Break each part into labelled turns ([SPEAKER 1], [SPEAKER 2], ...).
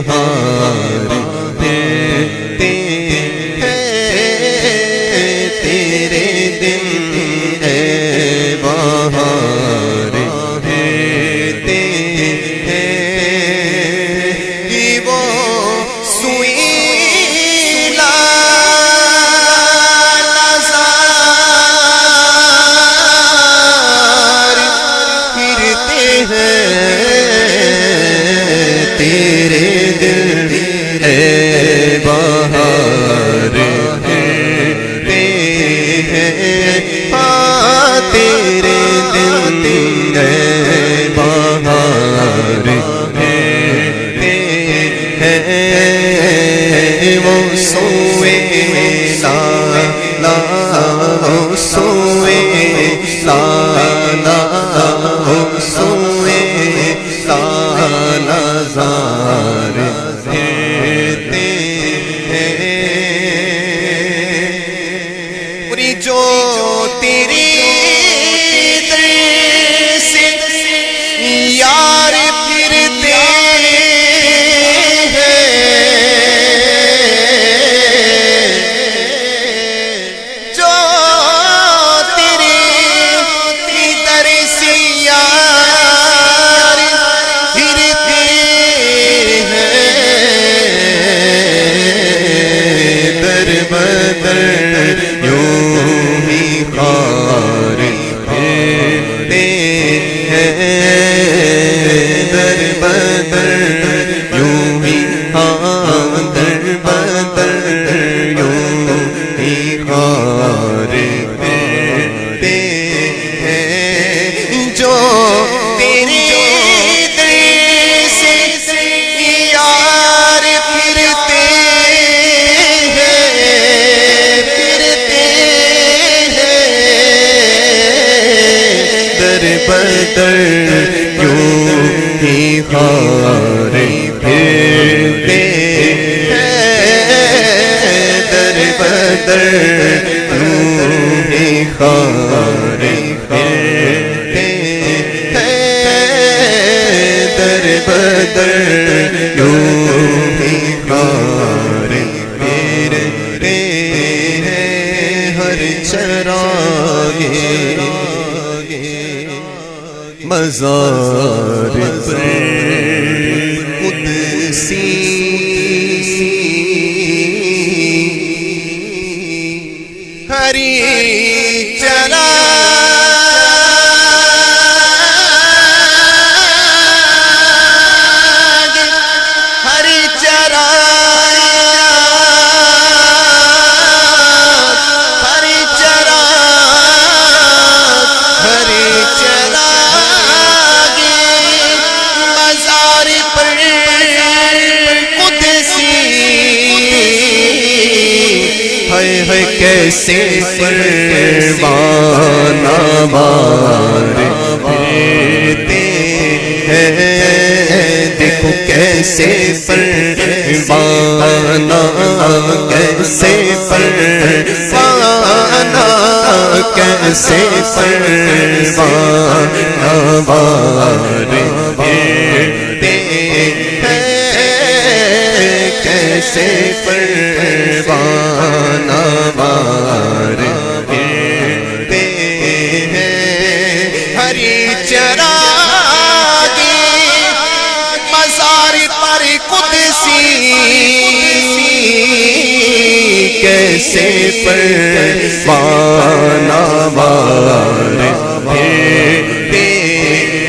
[SPEAKER 1] بہار پھرتے ہیں تیرے دن ہے بہار پھرتے ہیں کہ وہ سوئی تیرے دل ہے بہار پھرتے ہیں ہاں تیرے دل ہے بہار پھرتے ہیں وہ سوئے لا لا وہ سوئے لا لا وہ سوئے نظار پھرتے ہیں پوری جو تیری در سے یار پھرتے ہیں جو تیری در سے یار پھرتے در بدر یوں ہی خار پھرتے ہیں در بدر یوں ہی ہاں در بدر یوں ہی خار پھرتے ہیں جو تیرے بدر یوں ہی خار پھرتے ہیں در بدر یوں ہی خار پھرتے ہیں در بدر یوں ہی خار پھرتے ہیں ہر چراغے مزار پر قدسی ہری چراغ ہری چراغ ہری چراغ ہری چراغ ہے کیسے پروانہ وار پھرتے ہیں دیکھو کیسے پروانہ کیسے پروانہ کیسے پروانہ وار پھرتے کیسے پروانہ وار پھرتے ہیں ہری چراغ مزار پر قدسی کیسے پروانہ وار پھرتے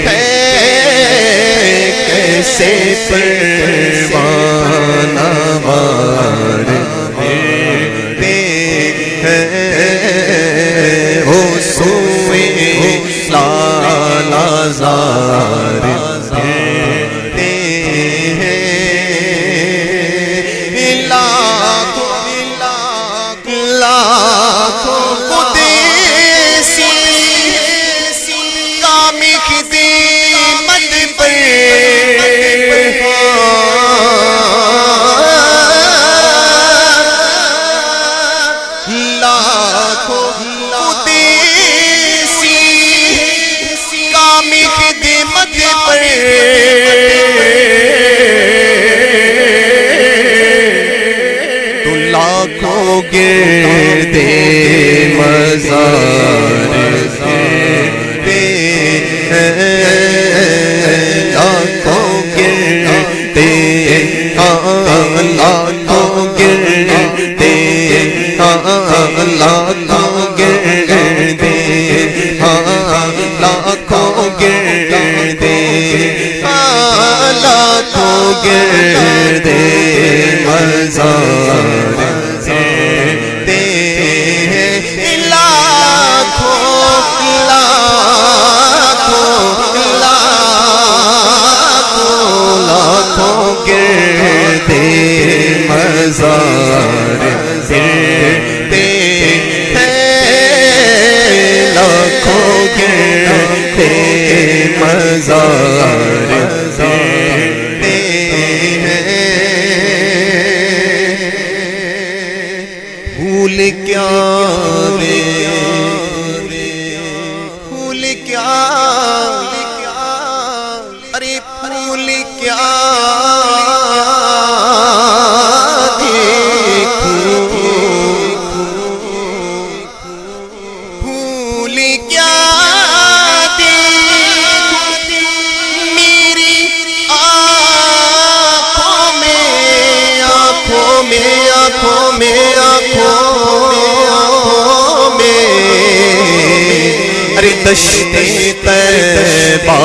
[SPEAKER 1] ہیں کیسے پروانہ وار پھرتے ہیں وہ سوئے لالا زار پھرتے ہیں لاکھوں لاکھوں قدیسی کامک دیمت پر گردے مزار پھرتے ہیں، لاکھوں گردے لاکھوں گردے لاکھوں گردے لاکھوں گردے لاکھوں گردے مزار پھرتے ہیں، لاکھوں لاکھوں لاکھوں لاکھوں گردے مزار پھرتے ہیں، لاکھوں گردے مزار پھرتے ہیں۔ پھول کیا رے پھول کیا ارے پھول کیا دیکھوں، پھول کیا دیکھوں میری آنکھوں میں آنکھوں میں آنکھوں میں آنکھوں میں، ارے دشت طیبہ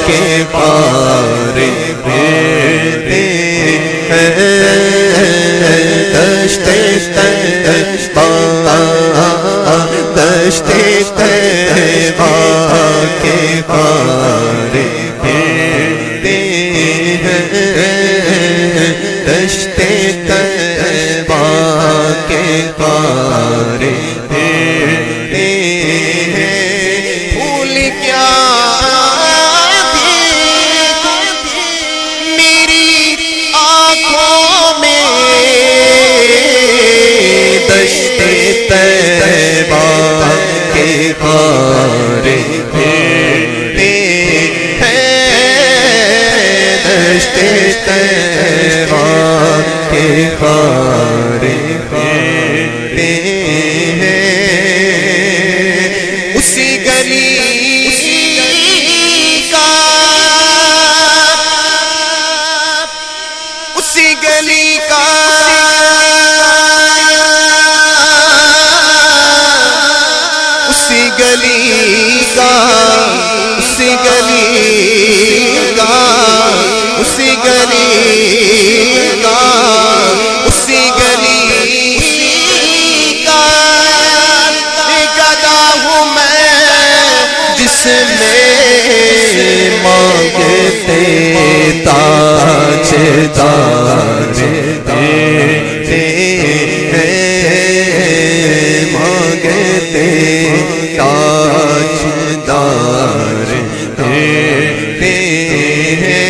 [SPEAKER 1] کے پار پھرتے ہیں، دشت طیبہ دشت طیبہ کے پار پھرتے ہیں، دشت طیبہ کے پار پھرتے ہیں۔ پھول کیا دیکھوں میری آنکھوں میں، دشت طیبہ کے پار پھرتے ہیں، دشت طیبہ کے پار پھرتے ہیں۔ اسی گلی کا اسی گلی کا اسی گلی کا اسی گلی کا اسی گلی کا اسی گلی کا گدا ہوں میں، جس میں مانگتے تاج دار دیتے ہیں، مانگتے تاج دار دیتے ہیں۔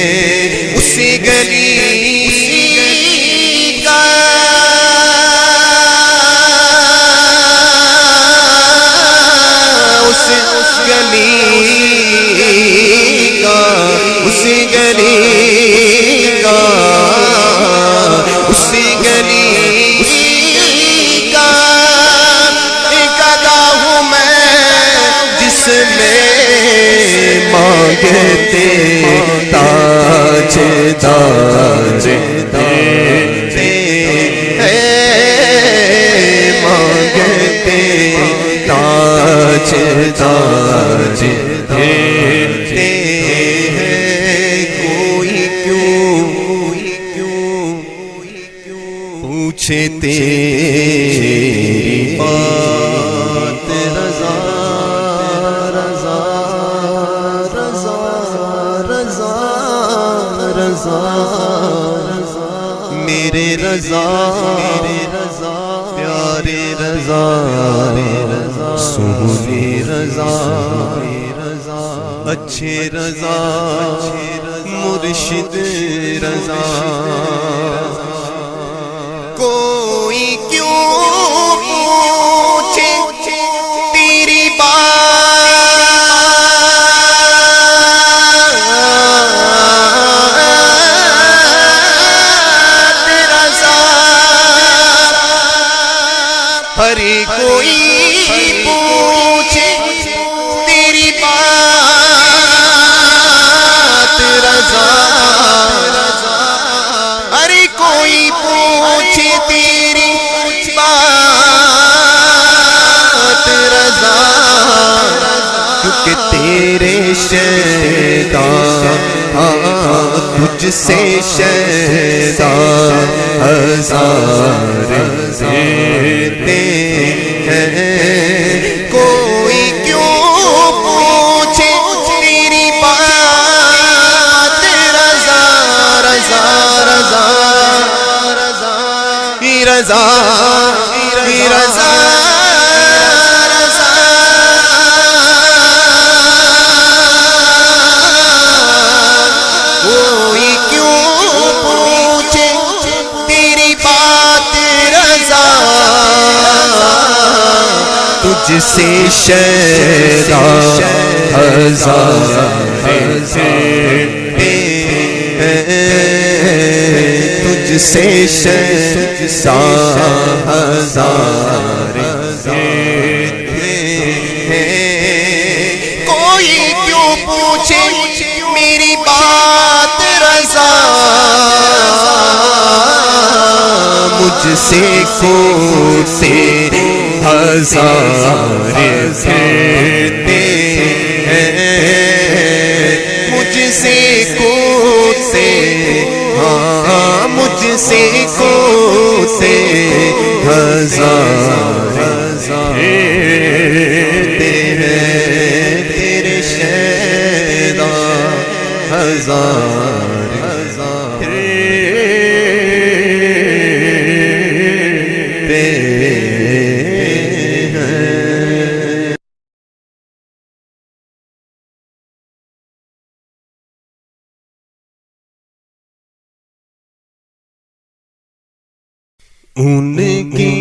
[SPEAKER 1] اسی گلی کا اس گلی کا اسی گلی کا اسی گلی کا گدا ہوں میں، جس میں مانگتے تاج دار دیتے ہیں، مانگتے تاج دار دیتے ہیں۔ کوئی کیوں پوچھے تیری بات، رضا رضا رضا رضا رضا میرے رضا پیارے رضا سونے رضا اچھے رضا مرشد رضا، کوئی کیوں پوچھے تیری بات، رضا ہر کوئی پوچھے تیری بات رضا، ہر کوئی پوچھے تیری بات رضا، کیونکہ تیرے شیطان تجھ سے شیطان ہزار زیتے ہیں، کوئی کیوں پوچھے تیری بات رضا رضا رضا رضا رضا تجھ سے شیطان ہزار زیتے ہیں، تجھ سے شیطان ہزار زیتے ہیں، کوئی کیوں پوچھے میری بات رضا، مجھ سے کوسے ہزار زیتے ہیں، مجھ سے کوسے، ہاں مجھ سے کوسے ہزار زیتے ہیں، تیرے شیطان ہزار ان کی